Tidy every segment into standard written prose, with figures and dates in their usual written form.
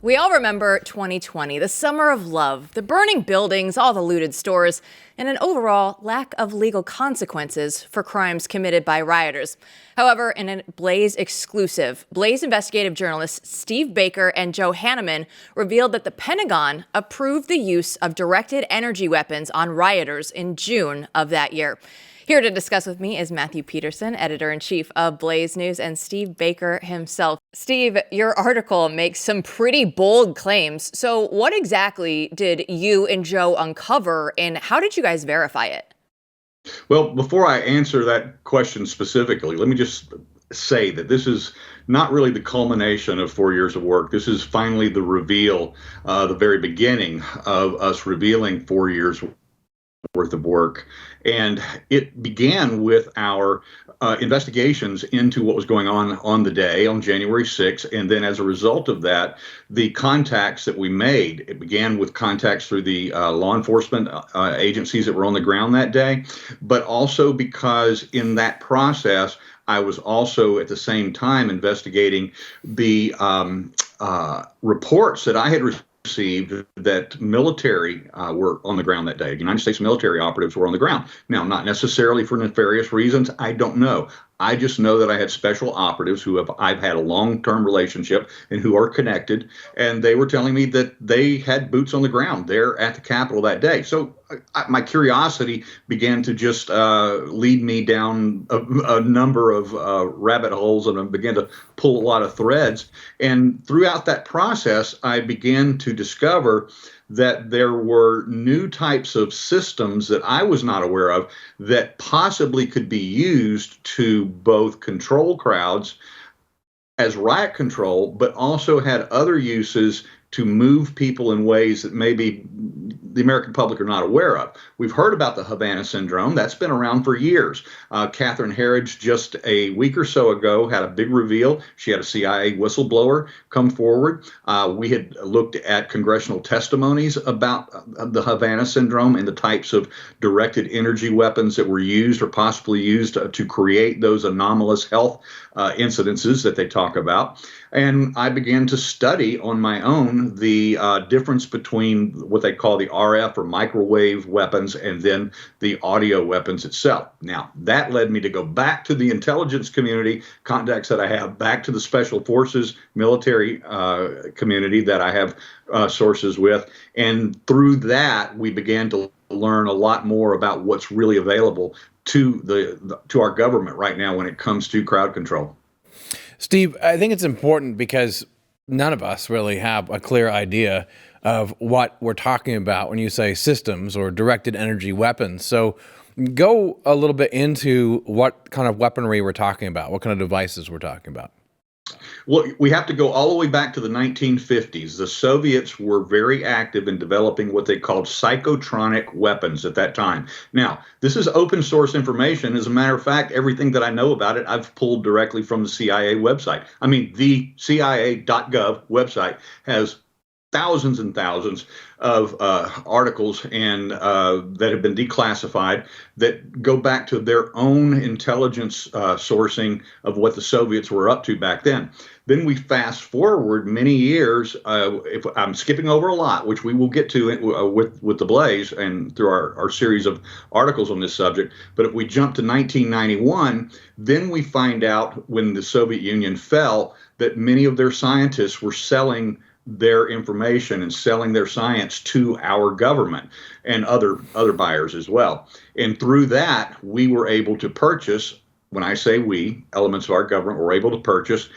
We all remember 2020, the summer of love, the burning buildings, all the looted stores, and an overall lack of legal consequences for crimes committed by rioters. However, in a Blaze exclusive, Blaze investigative journalists Steve Baker and Joe Hanneman revealed that the Pentagon approved the use of directed energy weapons on rioters in June of that year. Here to discuss with me is Matthew Peterson, editor-in-chief of Blaze News, and Steve Baker himself. Steve, your article makes some pretty bold claims. So what exactly did you and Joe uncover, and how did you guys verify it? Well, before I answer that question specifically, let me just say that this is not really the culmination of 4 years of work. This is finally the reveal, the very beginning of us revealing 4 years worth of work. And it began with our investigations into what was going on the day on January 6th. And then as a result of that, the contacts that we made, it began with contacts through the law enforcement agencies that were on the ground that day, but also because in that process, I was also at the same time investigating the reports that I had received that military were on the ground that day. United States military operatives were on the ground. Now, not necessarily for nefarious reasons. I don't know. I just know that I had special operatives I've had a long-term relationship and who are connected, and they were telling me that they had boots on the ground there at the Capitol that day. So my curiosity began to just lead me down a number of rabbit holes, and I began to pull a lot of threads. And throughout that process, I began to discover that there were new types of systems that I was not aware of that possibly could be used to both control crowds as riot control, but also had other uses to move people in ways that maybe the American public are not aware of. We've heard about the Havana syndrome. That's been around for years. Catherine Herridge, just a week or so ago, had a big reveal. She had a CIA whistleblower come forward. We had looked at congressional testimonies about the Havana syndrome and the types of directed energy weapons that were used or possibly used to create those anomalous health incidences that they talk about. And I began to study on my own the difference between what they call the RF or microwave weapons and then the audio weapons itself. Now, that led me to go back to the intelligence community, contacts that I have, back to the special forces military community that I have sources with. And through that, we began to learn a lot more about what's really available to our government right now when it comes to crowd control. Steve, I think it's important because none of us really have a clear idea of what we're talking about when you say systems or directed energy weapons. So go a little bit into what kind of weaponry we're talking about, what kind of devices we're talking about. Well, we have to go all the way back to the 1950s. The Soviets were very active in developing what they called psychotronic weapons at that time. Now, this is open source information. As a matter of fact, everything that I know about it, I've pulled directly from the CIA website. I mean, the CIA.gov website has thousands and thousands of articles and that have been declassified that go back to their own intelligence sourcing of what the Soviets were up to back then. Then we fast forward many years. If I'm skipping over a lot, which we will get to with the Blaze and through our series of articles on this subject. But if we jump to 1991, then we find out when the Soviet Union fell that many of their scientists were selling their information and selling their science to our government and other buyers as well. And through that, we were able to purchase, when I say we, elements of our government were able to purchase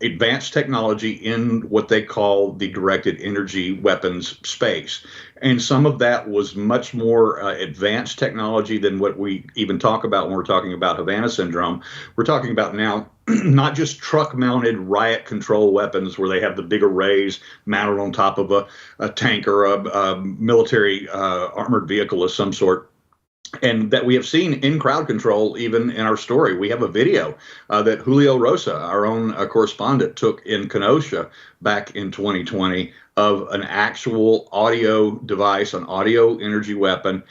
advanced technology in what they call the directed energy weapons space. And some of that was much more advanced technology than what we even talk about when we're talking about Havana syndrome. We're talking about now not just truck-mounted riot control weapons where they have the big arrays mounted on top of a tank or a military armored vehicle of some sort. and that we have seen in crowd control, even in our story. We have a video that Julio Rosa, our own correspondent, took in Kenosha back in 2020 of an actual audio device, an audio energy weapon,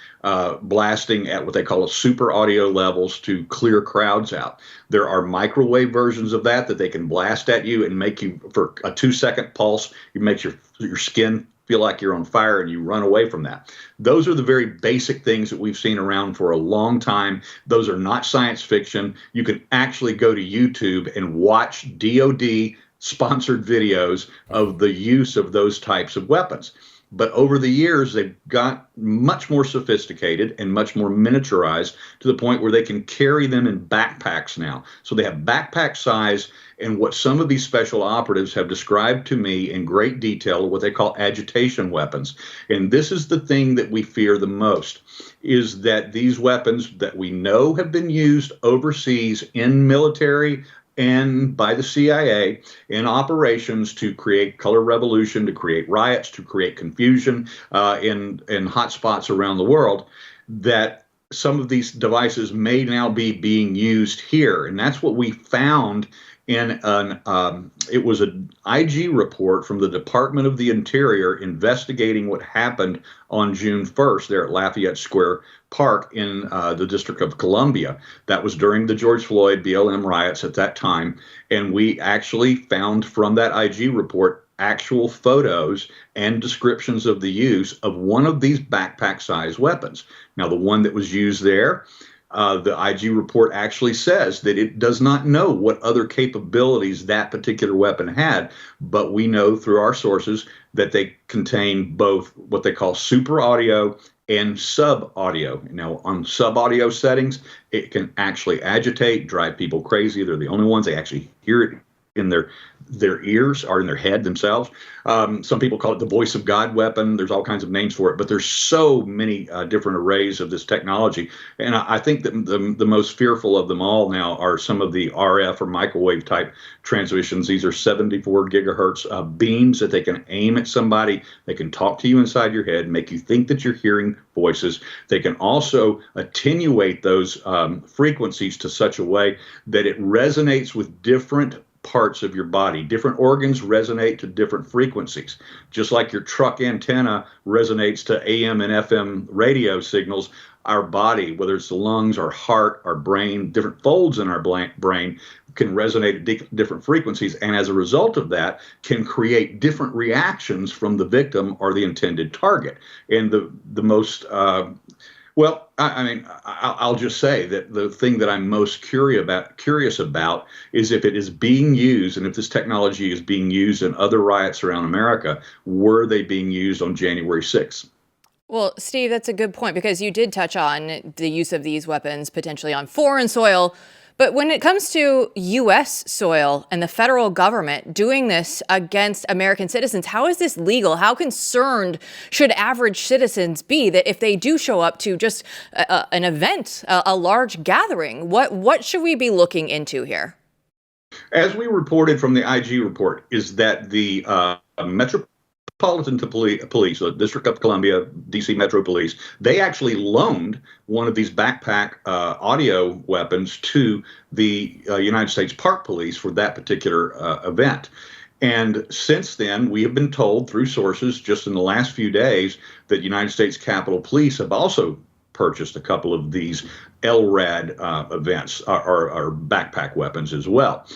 blasting at what they call a super audio levels to clear crowds out. There are microwave versions of that they can blast at you and make you, for a 2-second pulse, it makes your skin feel like you're on fire and you run away from that. Those are the very basic things that we've seen around for a long time. Those are not science fiction. You can actually go to YouTube and watch DOD sponsored videos of the use of those types of weapons. But over the years, they've got much more sophisticated and much more miniaturized to the point where they can carry them in backpacks now. So they have backpack size, and what some of these special operatives have described to me in great detail, what they call agitation weapons. And this is the thing that we fear the most, is that these weapons that we know have been used overseas in military and by the CIA in operations to create color revolution, to create riots, to create confusion in hot spots around the world, that some of these devices may now be being used here. And that's what we found in it was an IG report from the Department of the Interior investigating what happened on June 1st there at Lafayette Square Park in the District of Columbia. That was during the George Floyd BLM riots at that time. And we actually found from that IG report actual photos and descriptions of the use of one of these backpack-sized weapons. Now, the one that was used there, the IG report actually says that it does not know what other capabilities that particular weapon had, but we know through our sources that they contain both what they call super audio and sub audio. Now, on sub audio settings, it can actually agitate, drive people crazy. They're the only ones, they actually hear it in their ears or in their head themselves. Some people call it the voice of God weapon. There's all kinds of names for it, but there's so many different arrays of this technology. And I think that the most fearful of them all now are some of the RF or microwave type transmissions. These are 74 gigahertz beams that they can aim at somebody. They can talk to you inside your head, make you think that you're hearing voices. They can also attenuate those frequencies to such a way that it resonates with different parts of your body. Different organs resonate to different frequencies. Just like your truck antenna resonates to AM and FM radio signals, our body, whether it's the lungs, our heart, our brain, different folds in our brain can resonate at different frequencies. And as a result of that, can create different reactions from the victim or the intended target. And the most well, I'll just say that the thing that I'm most curious about is if it is being used, and if this technology is being used in other riots around America, were they being used on January 6th? Well, Steve, that's a good point, because you did touch on the use of these weapons potentially on foreign soil. But when it comes to U.S. soil and the federal government doing this against American citizens, how is this legal? How concerned should average citizens be that if they do show up to just an event, a large gathering, what should we be looking into here? As we reported from the IG report, is that the Metropolitan Police, the District of Columbia, DC Metro Police, they actually loaned one of these backpack audio weapons to the United States Park Police for that particular event. And since then, we have been told through sources just in the last few days that United States Capitol Police have also purchased a couple of these LRAD events or backpack weapons as well.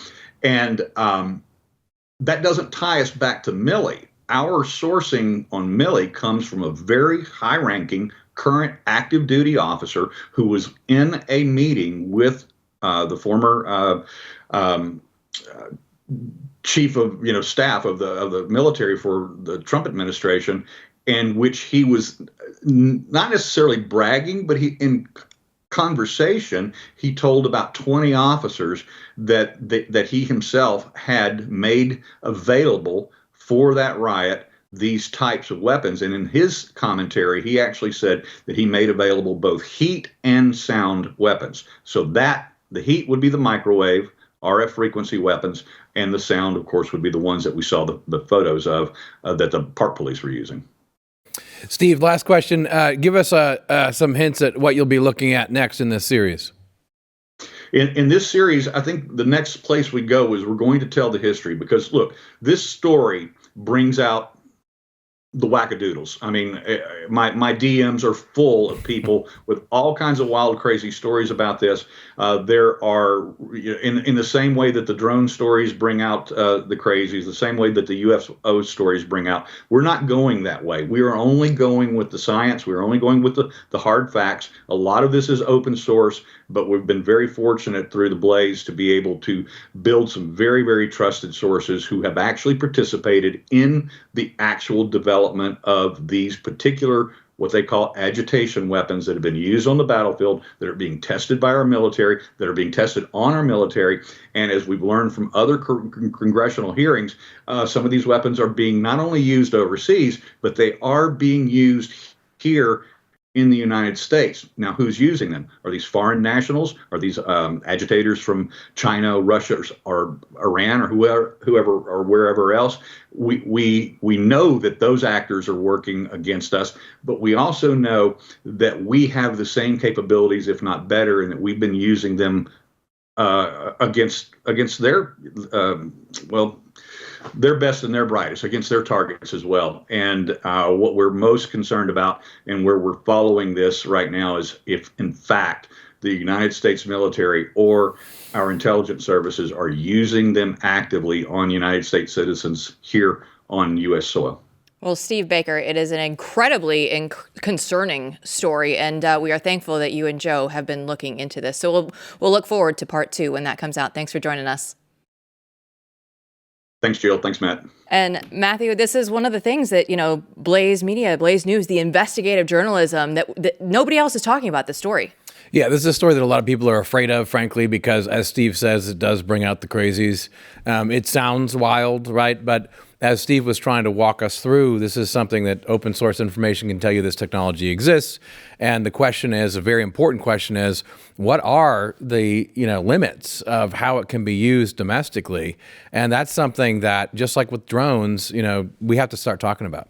And that doesn't tie us back to Milley. Our sourcing on Milley comes from a very high-ranking current active duty officer who was in a meeting with the former chief of staff of the military for the Trump administration, in which he was not necessarily bragging, but in conversation he told about 20 officers that he himself had made available for that riot these types of weapons. And in his commentary, he actually said that he made available both heat and sound weapons. So that the heat would be the microwave, RF frequency weapons, and the sound, of course, would be the ones that we saw the photos of that the Park Police were using. Steve, last question. Give us some hints at what you'll be looking at next in this series. In this series, I think the next place we go is we're going to tell the history, because look, this story brings out the wackadoodles. I mean, my DMs are full of people with all kinds of wild, crazy stories about this. There are, in the same way that the drone stories bring out the crazies, the same way that the UFO stories bring out. We're not going that way. We are only going with the science. We're only going with the hard facts. A lot of this is open source, but we've been very fortunate through the Blaze to be able to build some very, very trusted sources who have actually participated in the actual development of these particular, what they call agitation weapons, that have been used on the battlefield, that are being tested by our military, that are being tested on our military. And as we've learned from other congressional hearings, some of these weapons are being not only used overseas, but they are being used here in the United States. Now, who's using them? Are these foreign nationals? Are these agitators from China, Russia, or Iran, or whoever or wherever else? We know that those actors are working against us, but we also know that we have the same capabilities, if not better, and that we've been using them against their their best and their brightest, against their targets as well. And what we're most concerned about, and where we're following this right now, is if in fact the United States military or our intelligence services are using them actively on United States citizens here on U.S. soil. Well, Steve Baker, it is an incredibly concerning story, and we are thankful that you and Joe have been looking into this. So we'll look forward to part 2 when that comes out. Thanks for joining us. Thanks, Jill. Thanks, Matt. And Matthew, this is one of the things that, Blaze Media, Blaze News, the investigative journalism, that nobody else is talking about this story. Yeah, this is a story that a lot of people are afraid of, frankly, because as Steve says, it does bring out the crazies. It sounds wild, right? But as Steve was trying to walk us through, this is something that open source information can tell you this technology exists. And the question is, a very important question is, what are the limits of how it can be used domestically? And that's something that, just like with drones, we have to start talking about.